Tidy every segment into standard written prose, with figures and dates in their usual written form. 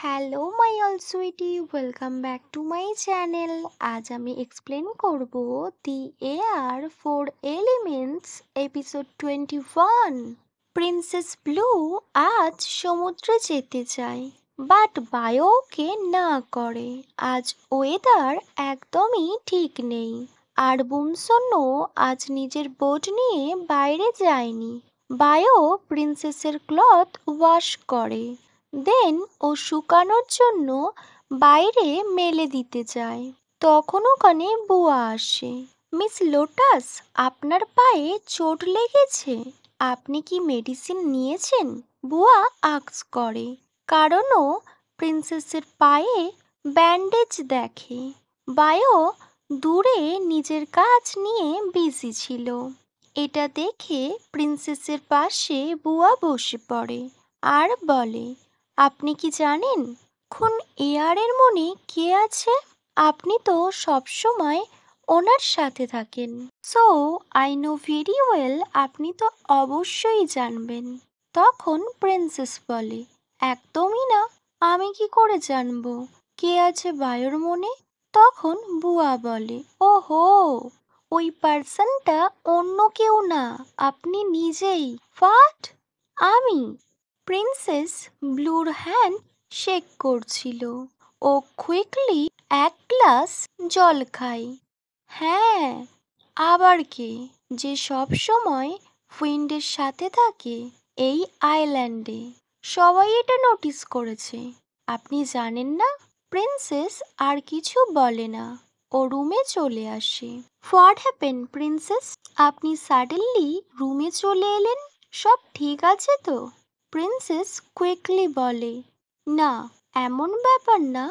Hello my all sweetie, welcome back to my channel. আজ আমি explain করব the air four elements episode 21। Princess blue আজ সমুদ্রে যেতে চায়, বাট বায়ো ওকে না করে। আজ ওয়েদার একদমই ঠিক নেই, আর বুমসনও আজ নিজের বোট নিয়ে বাইরে যায়নি। বায়ো প্রিন্সেসের ক্লথ ওয়াশ করে, দেন ও শুকানোর জন্য বাইরে মেলে দিতে যায়। তখন ওখানে বুয়া আসে। মিস লোটাস, আপনার পায়ে চোট লেগেছে, আপনি কি মেডিসিন নিয়েছেন? বুয়া আস্ক করে, কারণ ও প্রিন্সেসের পায়ে ব্যান্ডেজ দেখে। বায়ো দূরে নিজের কাজ নিয়ে বিজি ছিল। এটা দেখে প্রিন্সেসের পাশে বুয়া বসে পড়ে আর বলে, আপনি কি জানেন খুন এয়ারের মনে কে আছে? আপনি তো সবসময় ওনার সাথে থাকেন। So I know very well, আপনি তো অবশ্যই জানবেন। তখন প্রিন্সেস বলে, একদমই না, আমি কি করে জানবো কে আছে বায়োর মনে? তখন বুয়া বলে, ওহো, ওই পার্সনটা অন্য কেউ না, আপনি নিজেই। হোয়াট? আমি? প্রিন্সেস ব্লুর হ্যান্ড শেক করছিল। ও কুইকলি এক গ্লাস জল খায়। হ্যাঁ, আবার কে? যে সব সময় উইন্ডের সাথে থাকে এই আইল্যান্ডে। সবাই এটা নোটিস করেছে, আপনি জানেন না? প্রিন্সেস আর কিছু বলে না, ও রুমে চলে আসে। What happen princess? আপনি সাডেনলি রুমে চলে এলেন, সব ঠিক আছে তো? প্রিন্সেস কুইকলি বলে, না, এমন ব্যাপার না।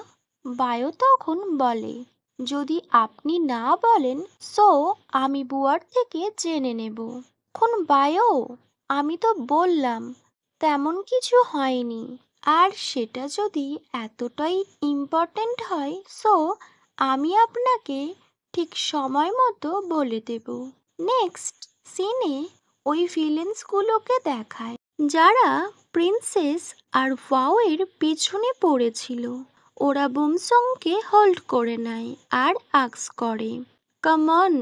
বায়ো তখন বলে, যদি আপনি না বলেন সো আমি বুয়ার থেকে জেনে নেব। এখন বায়ো, আমি তো বললাম তেমন কিছু হয়নি, আর সেটা যদি এতটাই ইম্পর্ট্যান্ট হয় সো আমি আপনাকে ঠিক সময় মতো বলে দেব। নেক্সট সিনে ওই ভিলেন্সগুলোকে দেখায় যারা প্রিন্সেস আর ওয়াওয়ের পেছনে পড়েছিল। ওরা বুমসংকে হোল্ড করে নেয় আর আস্ক করে, কাম অন,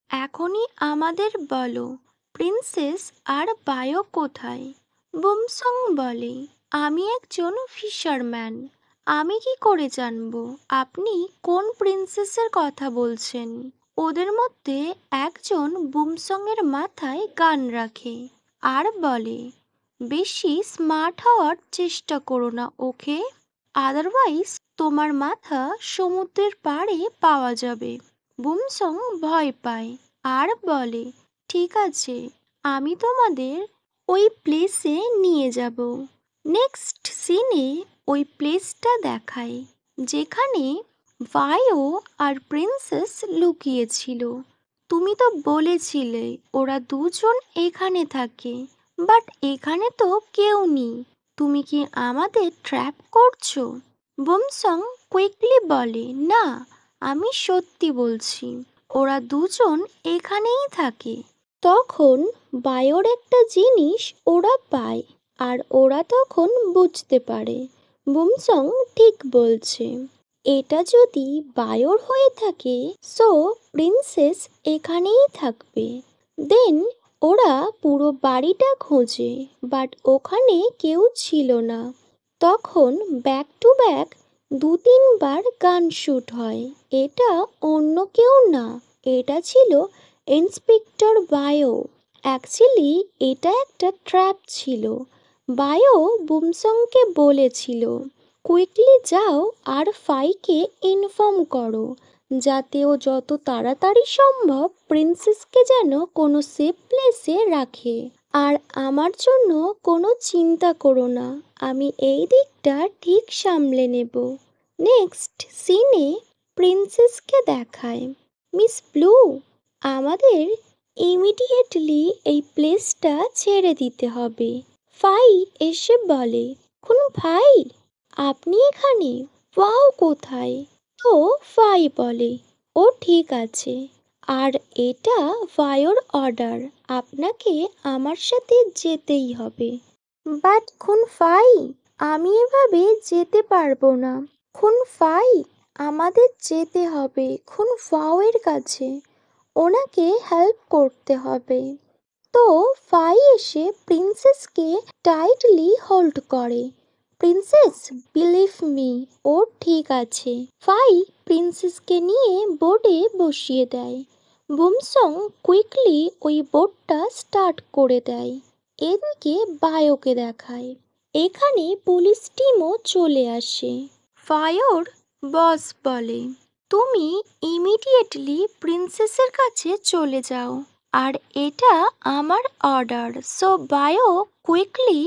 এখনই আমাদের বলো প্রিন্সেস আর বায়ো কোথায়? বুমসং বলে, আমি একজন ফিশারম্যান, আমি কি করে জানবো আপনি কোন প্রিন্সেসের কথা বলছেন? ওদের মধ্যে একজন বুমসং এর মাথায় গান রাখে আর বলে, বেশি স্মার্ট হওয়ার চেষ্টা করো না, ওকে? আদারওয়াইজ তোমার মাথা সমুদ্রের পাড়ে পাওয়া যাবে। বুমসং ভয় পায় আর বলে, ঠিক আছে, আমি তোমাদের ওই প্লেসে নিয়ে যাব। নেক্সট সিনে ওই প্লেসটা দেখায় যেখানে বায়ো আর প্রিন্সেস লুকিয়েছিল। তুমি তো বলেছিলে ওরা দুজন এখানে থাকে, বাট এখানে তো কেউ নেই, তুমি কি আমাদের ট্র্যাপ করছো? বুমসং কুইকলি বলে, না, আমি সত্যি বলছি, ওরা দুজন এখানেই থাকে। তখন বায়োর একটা জিনিস ওরা পায়, আর ওরা তখন বুঝতে পারে বুমসং ঠিক বলছে। এটা যদি বায়োর হয়ে থাকে সো প্রিন্সেস এখানেই থাকবে। দেন ওরা পুরো বাড়িটা খোঁজে, বাট ওখানে কেউ ছিল না। তখন ব্যাক টু ব্যাক 2-3 বার গান শুট হয়। এটা অন্য কেউ না, এটা ছিল ইন্সপেক্টর বায়ো। অ্যাকচুয়ালি এটা একটা ট্র্যাপ ছিল। বায়ো বুমসংকে বলেছিল, কুইকলি যাও আর ফাইকে ইনফর্ম করো যাতে ও যত তাড়াতাড়ি সম্ভব প্রিন্সেসকে যেন কোনো সেফ প্লেসে রাখে। আর আমার জন্য কোনো চিন্তা করো না, আমি এই দিকটা ঠিক সামলে নেব। নেক্সট সিনে প্রিন্সেসকে দেখায়, মিস ব্লু, আমাদের ইমিডিয়েটলি এই প্লেসটা ছেড়ে দিতে হবে। ফাই এসে বলে, কোন ভাই, আপনি এখানে? ওয়াও কোথায়? তো ফাই বলে, ও ঠিক আছে, আর এটা ভায়োর অর্ডার, আপনাকে আমার সাথে যেতেই হবে। বাট খুন ফাই, আমি এভাবে যেতে পারবো না। খুন ফাই, আমাদের যেতে হবে খুন ফাওয়ের কাছে। ওনাকে হেল্প করতে হবে। তো ফাই এসে প্রিন্সেসকে টাইটলি হোল্ড করে। প্রিন্সেস, বিলিভ মি, ও ঠিক আছে। ফাই প্রিন্সেসকে নিয়ে বোটে বসিয়ে দেয়। বুমসং কুইকলি ওই বোটটা স্টার্ট করে দেয়। এদিকে বায়োকে দেখায়। এখানে পুলিশ টিমও চলে আসে। ফায়োর বস বলে, তুমি ইমিডিয়েটলি প্রিন্সেসের কাছে চলে যাও, আর এটা আমার অর্ডার। সো বায়ো কুইকলি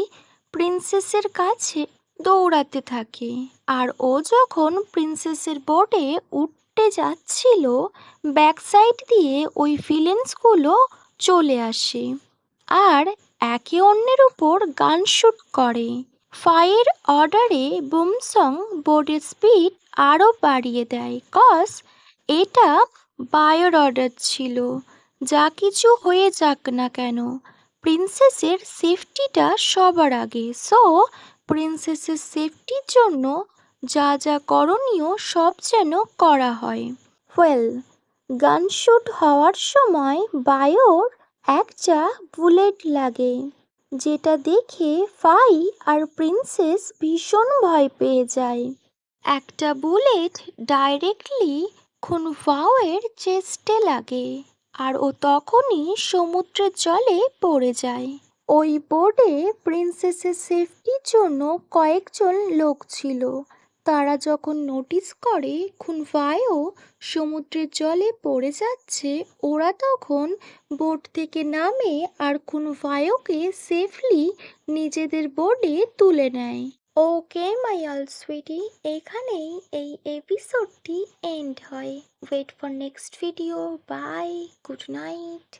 প্রিন্সেসের কাছে দৌড়াতে থাকে। আর ও যখন প্রিন্সেসের বোটে উঠতে যাচ্ছিল, ব্যাক সাইড দিয়ে ওই ভিলেন্সগুলো চলে আসে আর একে অন্যের উপর গান শুট করে। ফায়ের অর্ডারে বুমসং বোর্ডের স্পিড আরও বাড়িয়ে দেয়, কজ এটা বায়োর অর্ডার ছিল। যা কিছু হয়ে যাক না কেন, প্রিন্সেসের সেফটিটা সবার আগে। সো প্রিন্সেসের সেফটির জন্য যা যা করণীয় সব যেন করা হয়। ওয়েল, গান শুট হওয়ার সময় বায়োর একটা বুলেট লাগে, যেটা দেখে ফাই আর প্রিন্সেস ভীষণ ভয় পেয়ে যায়। একটা বুলেট ডাইরেক্টলি খুনফাওয়ের চেস্টে লাগে আর ও তখনই সমুদ্রের জলে পড়ে যায়। ওই বোর্ডে প্রিন্সেসের সেফটির জন্য কয়েকজন লোক ছিল। তারা যখন নোটিস করে খুনফায়ও সমুদ্রের জলে পড়ে যাচ্ছে, ওরা তখন বোট থেকে নামে আর খুনফায়োকে সেফলি নিজেদের বোর্ডে তুলে নেয়। ওকে মাই অল সুইটি, এখানেই এই এপিসোডটি এন্ড হয়। Wait for next video. Bye, good night.